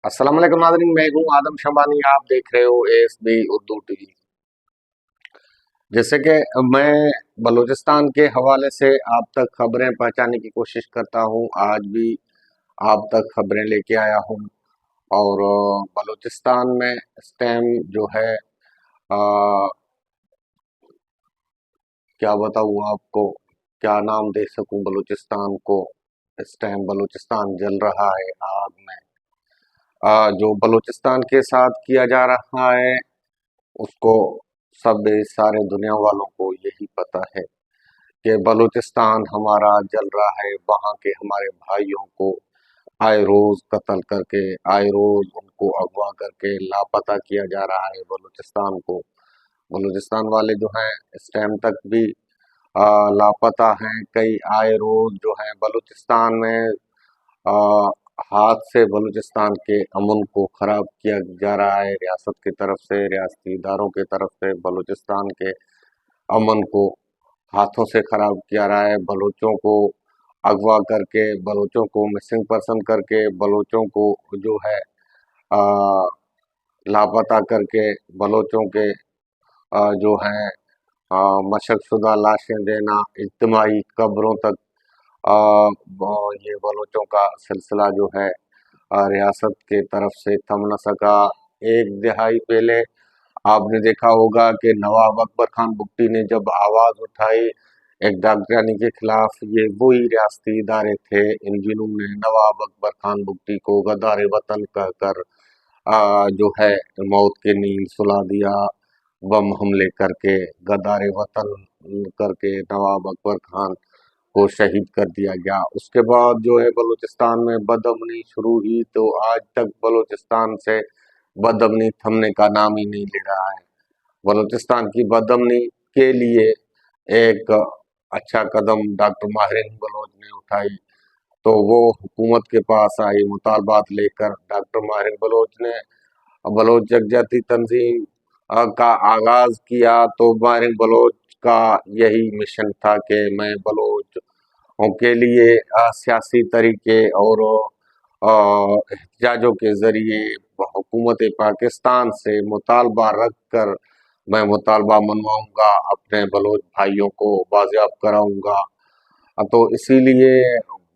अस्सलाम वालेकुम नाज़रीन, मैं हूँ आदम शबानी। आप देख रहे हो ASB उर्दू टीवी। जैसे कि मैं बलूचिस्तान के हवाले से आप तक खबरें पहुंचाने की कोशिश करता हूँ, आज भी आप तक खबरें लेके आया हूँ। और बलूचिस्तान में इस टाइम जो है क्या बताऊँ आपको, क्या नाम दे सकूँ बलूचिस्तान को। इस टाइम बलूचिस्तान जल रहा है आग में। जो बलूचिस्तान के साथ किया जा रहा है उसको सब सारे दुनिया वालों को यही पता है कि बलूचिस्तान हमारा जल रहा है। वहाँ के हमारे भाइयों को आए रोज कत्ल करके, आए रोज उनको अगवा करके लापता किया जा रहा है बलूचिस्तान को। बलूचिस्तान वाले जो हैं इस टाइम तक भी लापता हैं। कई आए रोज जो है बलूचिस्तान में आ, हाथ से बलूचिस्तान के अमन को खराब किया जा रहा है। रियासत की तरफ से, रियासती इदारों की तरफ से बलूचिस्तान के अमन को हाथों से खराब किया रहा है। बलूचों को अगवा करके, बलूचों को मिसिंग पर्सन करके, बलूचों को जो है आ, लापता करके, बलूचों के जो हैं मशकशुदा लाशें देना, इज्तिमाई कब्रों तक आ, ये बलूचों का सिलसिला जो है रियासत के तरफ से थम न सका। एक दिहाई पहले आपने देखा होगा कि नवाब अकबर खान बुट्टी ने जब आवाज उठाई एक डॉक्टरानी के खिलाफ, ये वही रियासती इदारे थे इन जिन्होंने नवाब अकबर खान बुट्टी को गद्दार वतन कहकर जो है मौत की नींद सुला दिया। बम हमले करके, गद्दार वतन करके नवाब अकबर खान को शहीद कर दिया गया। उसके बाद जो है बलूचिस्तान में बदअमनी शुरू हुई, तो आज तक बलूचिस्तान से बदअमनी थमने का नाम ही नहीं ले रहा है। बलूचिस्तान की बदअमनी के लिए एक अच्छा कदम डॉक्टर माहिर बलोच ने उठाई, तो वो हुकूमत के पास आई मुतालबात लेकर। डॉक्टर माहिर बलोच ने बलोच यकजहती तंजीम का आगाज किया। तो माहिर बलोच का यही मिशन था कि मैं बलोचों के लिए सियासी तरीके और एहतजाजों के जरिए हुकूमत पाकिस्तान से मुतालबा रख कर मैं मुतालबा मनवाऊंगा, अपने बलोच भाइयों को बाजियाब कराऊंगा। तो इसीलिए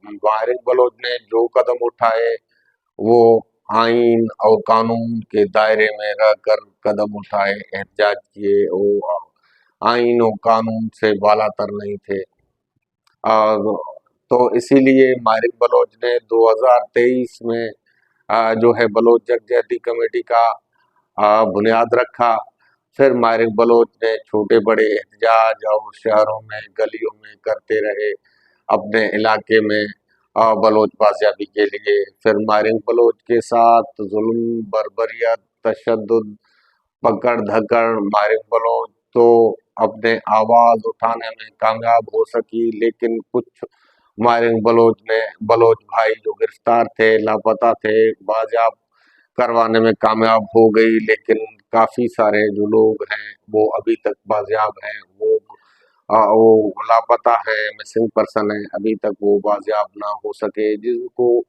माहिर बलोच ने जो कदम उठाए वो आइन और कानून के दायरे में रहकर कदम उठाए, एहतजाज किए। वो आइन और कानून से बालातर नहीं थे। और तो इसीलिए माहिर बलोच ने 2023 में जो है बलोच यकजहती कमेटी का बुनियाद रखा। फिर माहिर बलोच ने छोटे बड़े एहतजाज और शहरों में, गलियों में करते रहे अपने इलाके में बलोच बाजियाबी के लिए। फिर माहिर बलोच के साथ जुल्म, बर्बरियत, तशद्दुद, पकड़ धकड़ माहिर बलोच तो अपने आवाज उठाने में कामयाब हो सकी, लेकिन कुछ माहिर बलोच भाई जो गिरफ्तार थे, लापता थे, बाजियाब करवाने में कामयाब हो गई। लेकिन काफी सारे जो लोग हैं वो अभी तक बाजियाब हैं, वो लापता है, मिसिंग पर्सन है, अभी तक वो बाजियाब ना हो सके। जिनको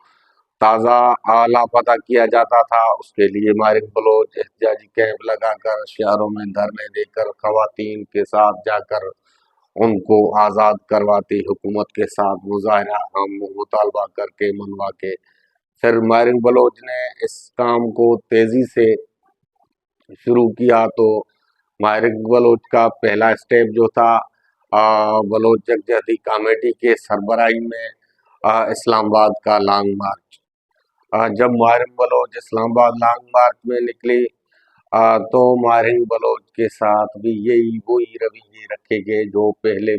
ताज़ा लापता किया जाता था उसके लिए माहिर बलोच एहतजाजी कैंप लगाकर, शहरों में धरने देकर, खवातीन के साथ जाकर उनको आज़ाद करवाती, हुकूमत के साथ मुजाहरा हम मुतालबा करके मनवा के। फिर माहिर बलोच ने इस काम को तेजी से शुरू किया। तो माहिर बलोच का पहला स्टेप जो था बलोच यकजहती कमेटी के सरबराही में इस्लामाबाद का लॉन्ग मार्च। जब माहिर बलोच इस्लामाबाद लॉन्ग मार्च में निकली तो माहिर बलोच के साथ भी यही वही रवैये रखे गए जो पहले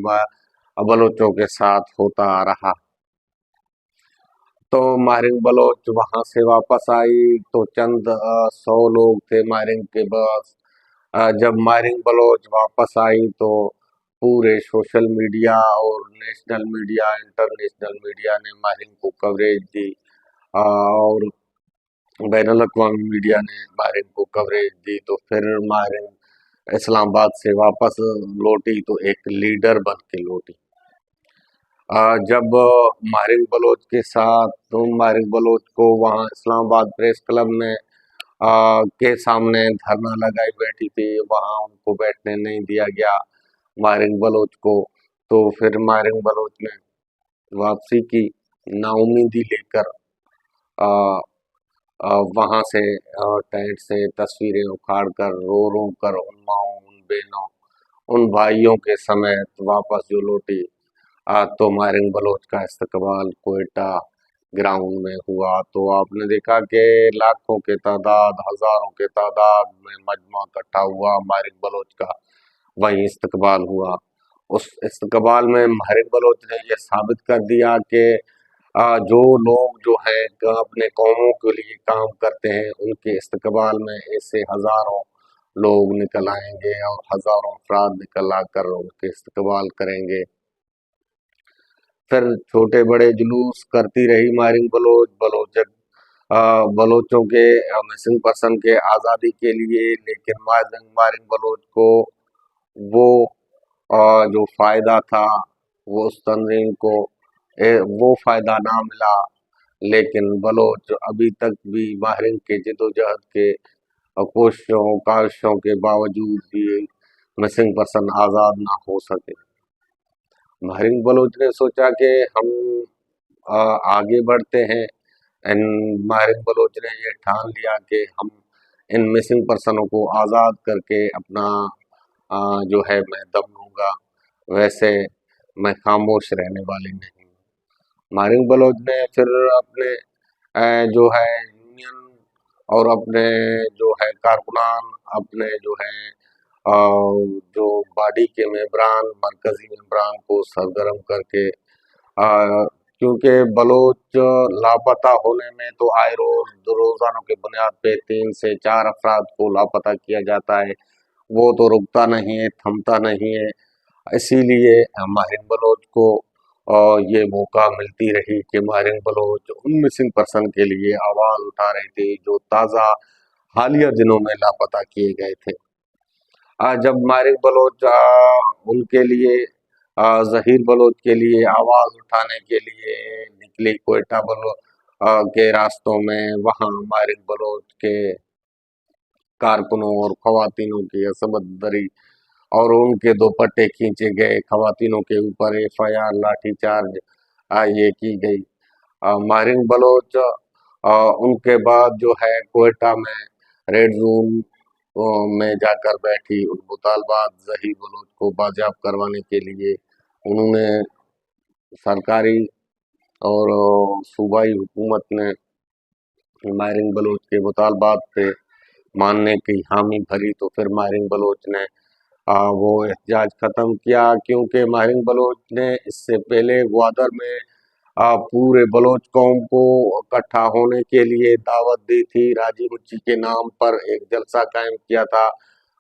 बलोचों के साथ होता आ रहा। तो माहिर बलोच वहां से वापस आई तो चंद 100 लोग थे माहिर के पास। जब माहिर बलोच वापस आई तो पूरे सोशल मीडिया और नेशनल मीडिया, इंटरनेशनल मीडिया ने माहिर को कवरेज दी और बैनुल अक़वामी मीडिया ने माहिर को कवरेज दी। तो फिर माहिर इस्लामाबाद से वापस लौटी तो एक लीडर बन के लौटी। जब मारिक बलोच के साथ तो मारिक बलोच को वहाँ इस्लामाबाद प्रेस क्लब में के सामने धरना लगाई बैठी थी, वहाँ उनको बैठने नहीं दिया गया मारिक बलोच को। तो फिर मारिक बलोच ने वापसी की नाउमीदी लेकर आ, वहाँ से टेंट से तस्वीरें उखाड़ कर रो रो कर उन माओं, उन बहनों, उन भाइयों के समेत वापस जो लौटी। तो मारिक बलोच का इस्तकबाल कोयटा ग्राउंड में हुआ। तो आपने देखा कि लाखों के तादाद, हजारों के तादाद में मजमा इकट्ठा हुआ मारिक बलोच का, वहीं इस्तकबाल हुआ। उस इस्तकबाल में मारिक बलोच ने यह साबित कर दिया कि जो लोग जो है अपने कौमों के लिए काम करते हैं, उनके इस्तकबाल में ऐसे हजारों लोग निकल आएंगे और हजारों अफराद निकल आकर उनके इस्तकबाल करेंगे। फिर छोटे बड़े जुलूस करती रही मारिक बलोच, बलोचों के मिसिंग पर्सन के आज़ादी के लिए। लेकिन मारिक बलोच को वो जो फायदा था, वो उस तंजीम को वो फायदा ना मिला। लेकिन बलोच अभी तक भी माहिरीन के जदोजहद के कोशिशों काविशों के बावजूद भी मिसिंग पर्सन आज़ाद ना हो सके। माहिरीन बलोच ने सोचा कि हम आगे बढ़ते हैं। माहिरीन बलोच ने ये ठान लिया कि हम इन मिसिंग पर्सनों को आज़ाद करके अपना जो है मैं दम लूँगा, वैसे मैं खामोश रहने वाले नहीं। मारिक बलोच ने फिर अपने जो है यूनियन और अपने जो है कारकुनान, अपने जो है जो बॉडी के मेंबरान, मरकजी मेंबरान को सरगर्म करके, क्योंकि बलोच लापता होने में तो आए रोज रोजाना के बुनियाद पे 3 से 4 अफराद को लापता किया जाता है, वो तो रुकता नहीं है, थमता नहीं है। इसीलिए मारिक बलोच को ये मौका मिलती रही कि मारिक बलोच उन मिसिंग पर्सन के लिए आवाज उठा रहे थे जो ताज़ा हालिया दिनों में लापता किए गए थे। जब मारिक बलोच उनके लिए जहीर बलोच के लिए आवाज उठाने के लिए निकली कोयटा बलोच के रास्तों में, वहाँ मारिक बलोच के कारकुनों और खवातीनों की असमत दरी और उनके दुपट्टे खींचे गए, खवातीनों के ऊपर FIR लाठीचार्ज ये की गई। मारिक बलोच उनके बाद जो है कोयटा में रेड जोन में जाकर बैठी। उन मुतालबात जहीर बलोच को बाजियाब करवाने के लिए उन्होंने सरकारी और सूबाई हुकूमत ने मारिक बलोच के मुतालबात पे मानने की हामी भरी। तो फिर मारिक बलोच ने वो एहतजाज ख़त्म किया, क्योंकि मारिक बलोच ने इससे पहले ग्वादर में पूरे बलोच कौम को इकट्ठा होने के लिए दावत दी थी। राजी मुच्ची के नाम पर एक जलसा कायम किया था।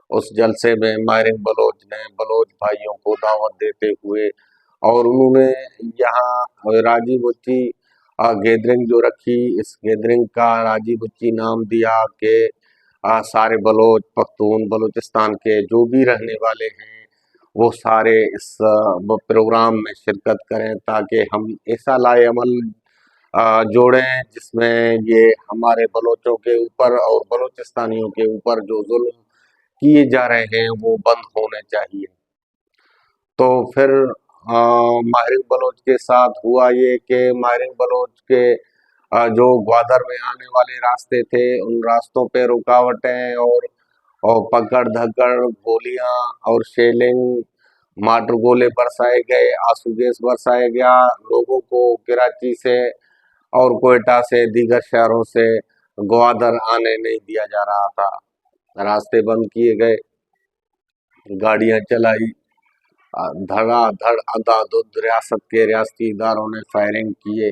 उस जलसे में मारिक बलोच ने बलोच भाइयों को दावत देते हुए और उन्होंने यहाँ राजी मुच्ची गैदरिंग जो रखी, इस गैदरिंग का राजी मुच्ची नाम दिया कि सारे बलोच पख्तून बलूचिस्तान के जो भी रहने वाले हैं वो सारे इस प्रोग्राम में शिरकत करें, ताकि हम ऐसा लाएअमल जोड़ें जिसमें ये हमारे बलोचों के ऊपर और बलूचिस्तानियों के ऊपर जो जुल्म किए जा रहे हैं वो बंद होने चाहिए। तो फिर मारिक बलोच के साथ हुआ ये कि मारिक बलोच के जो ग्वादर में आने वाले रास्ते थे, उन रास्तों पे रुकावटें और पकड़ धकड़, गोलियां और शेलिंग, माटर गोले बरसाए गए, आंसू गैस बरसाया गया। लोगों को कराची से और कोयटा से, दीगर शहरों से ग्वादर आने नहीं दिया जा रहा था। रास्ते बंद किए गए, गाड़ियां चलाई, धड़ाधड़ अंधाधुंध रियासत के रियासती इदारों ने फायरिंग किए,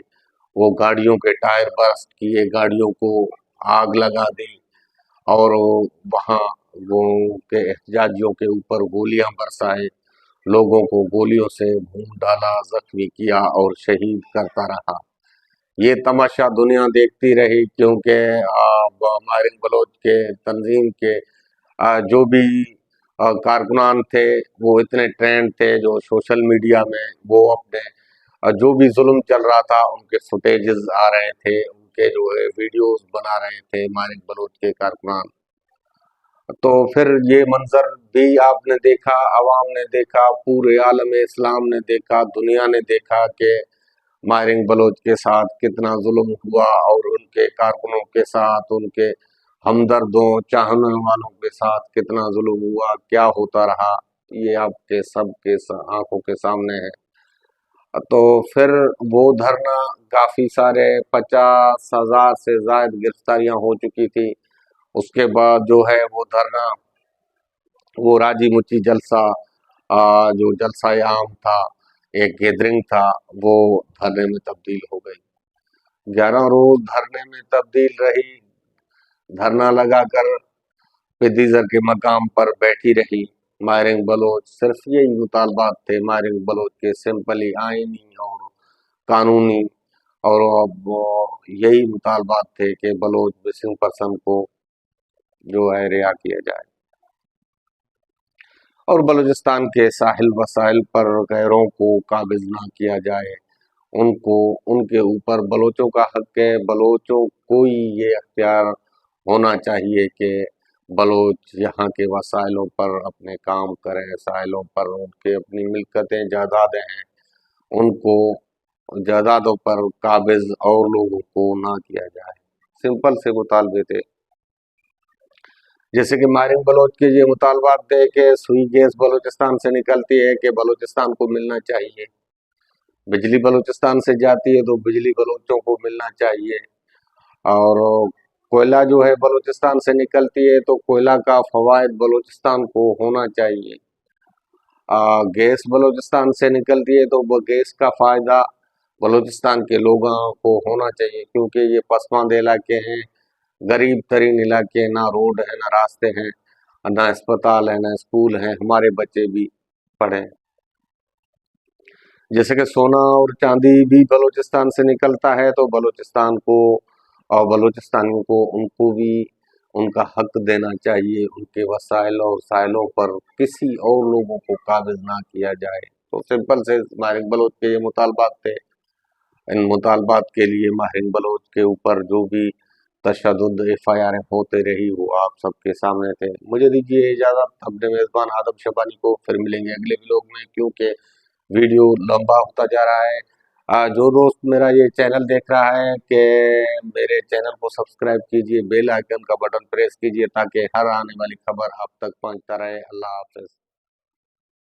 वो गाड़ियों के टायर बर्स्ट किए, गाड़ियों को आग लगा दी और वहाँ वो के एहतजाजियों के ऊपर गोलियां बरसाए, लोगों को गोलियों से भून डाला, जख्मी किया और शहीद करता रहा। ये तमाशा दुनिया देखती रही, क्योंकि मारिक बलोच के तंजीम के जो भी कारकुनान थे वो इतने ट्रेंड थे, जो सोशल मीडिया में वो अपने جو بھی ظلم چل رہا تھا ان کے فوٹیجز آ رہے تھے، ان کے جو ہے ویڈیوز بنا رہے تھے مارنگ بلوچ کے کارکنان. تو پھر یہ منظر بھی آپ نے دیکھا، عوام نے دیکھا، پورے عالم اسلام نے دیکھا، دنیا نے دیکھا کہ مارنگ بلوچ کے ساتھ کتنا ظلم ہوا، اور ان کے کارکنوں کے ساتھ، ان کے ہمدردوں چاہنے والوں کے ساتھ کتنا ظلم ہوا، کیا ہوتا رہا، یہ آپ کے سب کے آنکھوں کے سامنے ہے. تو پھر وہ دھرنا کافی سارے 50,000 سے زائد گرفتاریاں ہو چکی تھی. اس کے بعد جو ہے وہ دھرنا، وہ راجی مچی جلسہ، جو جلسہ عام تھا، ایک گیدرنگ تھا، وہ دھرنے میں تبدیل ہو گئی. 11 روز دھرنے میں تبدیل رہی. دھرنا لگا کر پدیزر کے مقام پر بیٹھی رہی. مارنگ بلوچ صرف یہی مطالبات تھے مارنگ بلوچ کے، سمپلی آئینی اور قانونی، اور یہی مطالبات تھے کہ بلوچ مسنگ پرسن کو جو ہے رہا کیا جائے، اور بلوچستان کے ساحل وسائل پر غیروں کو قابض نہ کیا جائے. ان کے اوپر بلوچوں کا حق ہے. بلوچوں کو ہی یہ اختیار ہونا چاہیے کہ بلوچ یہاں کے وسائلوں پر اپنے کام کریں، ساحلوں پر ان کے اپنی ملکتیں جائیدادیں ہیں، ان کو جائیدادوں پر قابض اور لوگوں کو نہ کیا جائے. سمپل سے مطالبے تھے. جیسے کہ مارنگ بلوچ کے یہ مطالبات تھے کہ سوئی گیس بلوچستان سے نکلتی ہے کہ بلوچستان کو ملنا چاہیے، بجلی بلوچستان سے جاتی ہے تو بجلی بلوچوں کو ملنا چاہیے، اور کوئلہ جو ہے بلوچستان سے نکلتی ہے تو کوئلہ کا فوائد بلوچستان کو ہونا چاہیے. گیس بلوچستان سے نکلتی ہے تو وہ گیس کا فائدہ بلوچستان کے لوگوں کو ہونا چاہیے، کیونکہ یہ پسماندہ علاقے ہیں، غریب ترین علاقے، نہ روڈ ہے، نہ راستے ہیں، نہ اسپتال ہے، نہ اسکول ہیں، ہمارے بچے بھی پڑھیں. جیسے کہ سونا اور چاندی بھی بلوچستان سے نکلتا ہے تو بلوچستان کو اور بلوچستانیوں کو ان کو بھی ان کا حق دینا چاہیے. ان کے وسائل اور ساحلوں پر کسی اور لوگوں کو قابض نہ کیا جائے. تو سمپل سے مارنگ بلوچ کے یہ مطالبات تھے. ان مطالبات کے لیے مارنگ بلوچ کے اوپر جو بھی تشدد FIR ہوتے رہی وہ آپ سب کے سامنے تھے. مجھے دیجیے اجازت، اپنے میزبان آدم شبانی کو پھر ملیں گے اگلے ولاگ میں، کیونکہ ویڈیو لمبا ہوتا جا رہا ہے. جو دوست میرا یہ چینل دیکھ رہا ہے کہ میرے چینل کو سبسکرائب کیجیے، بیل آئیکن کا بٹن پریس کیجیے تاکہ ہر آنے والی خبر آپ تک پہنچتا رہے. اللہ حافظ.